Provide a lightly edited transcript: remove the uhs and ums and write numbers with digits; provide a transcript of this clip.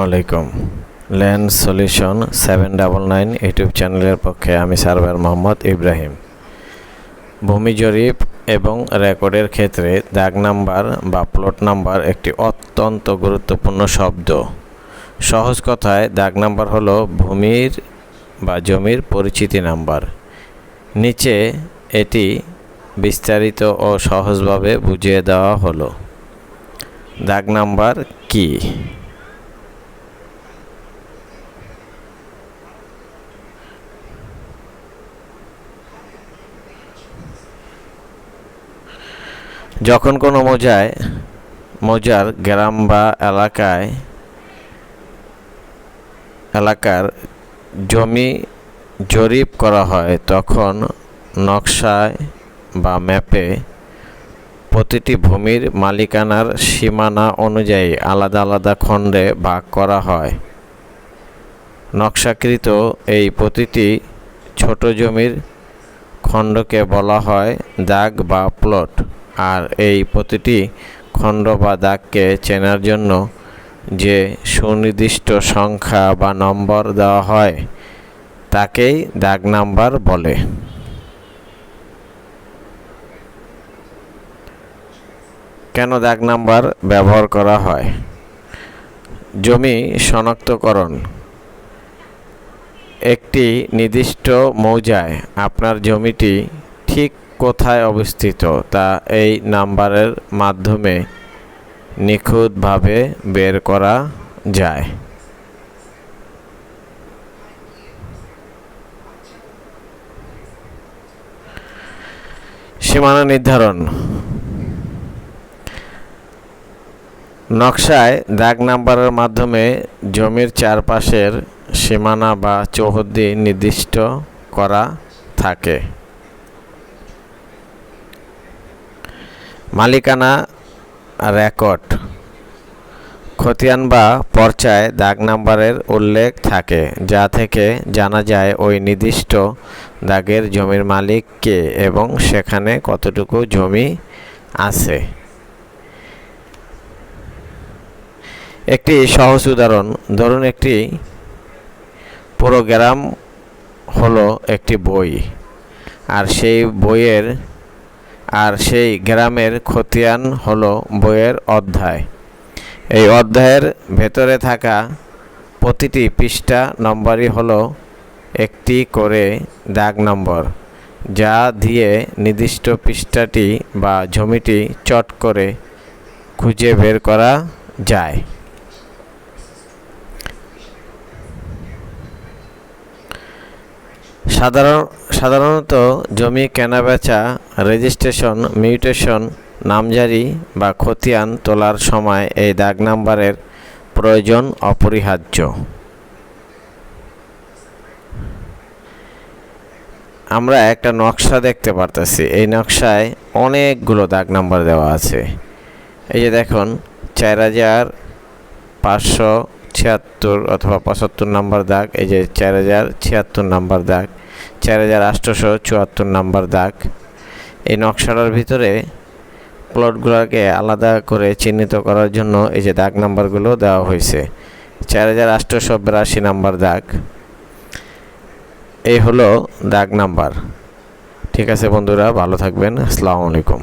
আলাইকুম। Land solution 799 YouTube চ্যানেলের পক্ষে আমি সার্ভার মোহাম্মদ ইব্রাহিম। ভূমি জরিপ এবং রেকর্ডের ক্ষেত্রে দাগ নাম্বার বা প্লট নাম্বার একটি অত্যন্ত গুরুত্বপূর্ণ শব্দ। সহজ কথায় দাগ নাম্বার হলো ভূমির বা জমির পরিচিতি নাম্বার। নিচে এটি বিস্তারিত ও সহজভাবে বুঝিয়ে দেওয়া হলো। দাগ নাম্বার কি? যখন কোনো মৌজার গ্রাম বা এলাকার জমি জরিপ করা হয়, তখন নকশায় বা ম্যাপে প্রতিটি ভূমির মালিকানার সীমানা অনুযায়ী আলাদা আলাদা খণ্ডে ভাগ করা হয়। নকশাকৃত এই প্রতিটি ছোট জমির খণ্ডকে বলা হয় দাগ বা প্লট। আর এই প্রতিটি খণ্ড বা দাগকে চেনার জন্য যে সুনির্দিষ্ট সংখ্যা বা নম্বর দেওয়া হয় তাকেই দাগ নাম্বার বলে। কেন দাগ নাম্বার ব্যবহার করা হয়? জমি শনাক্তকরণ। একটি নির্দিষ্ট মৌজায় আপনার জমিটি ঠিক কোথায় অবস্থিত তা এই নাম্বারের মাধ্যমে নিখুঁতভাবে বের করা যায়। সীমানা নির্ধারণ। নকশায় দাগ নাম্বারের মাধ্যমে জমির চারপাশের সীমানা বা চৌহদ্দি নির্দিষ্ট করা থাকে। মালিকানা রেকর্ড। খতিয়ান বা পর্চায় দাগ নাম্বারের উল্লেখ থাকে, যা থেকে জানা যায় ওই নির্দিষ্ট দাগের জমির মালিক কে এবং সেখানে কতটুকু জমি আছে। একটি সহজ উদাহরণ ধরুন, একটি পুরো গ্রাম হলো একটি বই, আর সেই গ্রামের খতিয়ান হলো বইয়ের অধ্যায়। এই অধ্যায়ের ভেতরে থাকা প্রতিটি পৃষ্ঠা নম্বরই হলো একটি করে দাগ নম্বর, যা দিয়ে নির্দিষ্ট পৃষ্ঠাটি বা জমিটি চট করে খুঁজে বের করা যায়। সাধারণত জমি কেনাবেচা, রেজিস্ট্রেশন, মিউটেশন, নামজারি বা খতিয়ান তোলার সময় এই দাগ নাম্বারের প্রয়োজন অপরিহার্য। আমরা একটা নকশা দেখতে পারতেছি। এই নকশায় অনেকগুলো দাগ নাম্বার দেওয়া আছে। এই যে দেখুন, 4576 অথবা 75 নাম্বার দাগ, এই যে 4076 নাম্বার দাগ, 4874 নাম্বার দাগ। এই নকশাটার ভিতরে প্লটগুলোকে আলাদা করে চিহ্নিত করার জন্য এই যে দাগ নাম্বারগুলো দেওয়া হয়েছে। 4882 নাম্বার দাগ, এই হলো দাগ নাম্বার। ঠিক আছে বন্ধুরা, ভালো থাকবেন। আসসালামু আলাইকুম।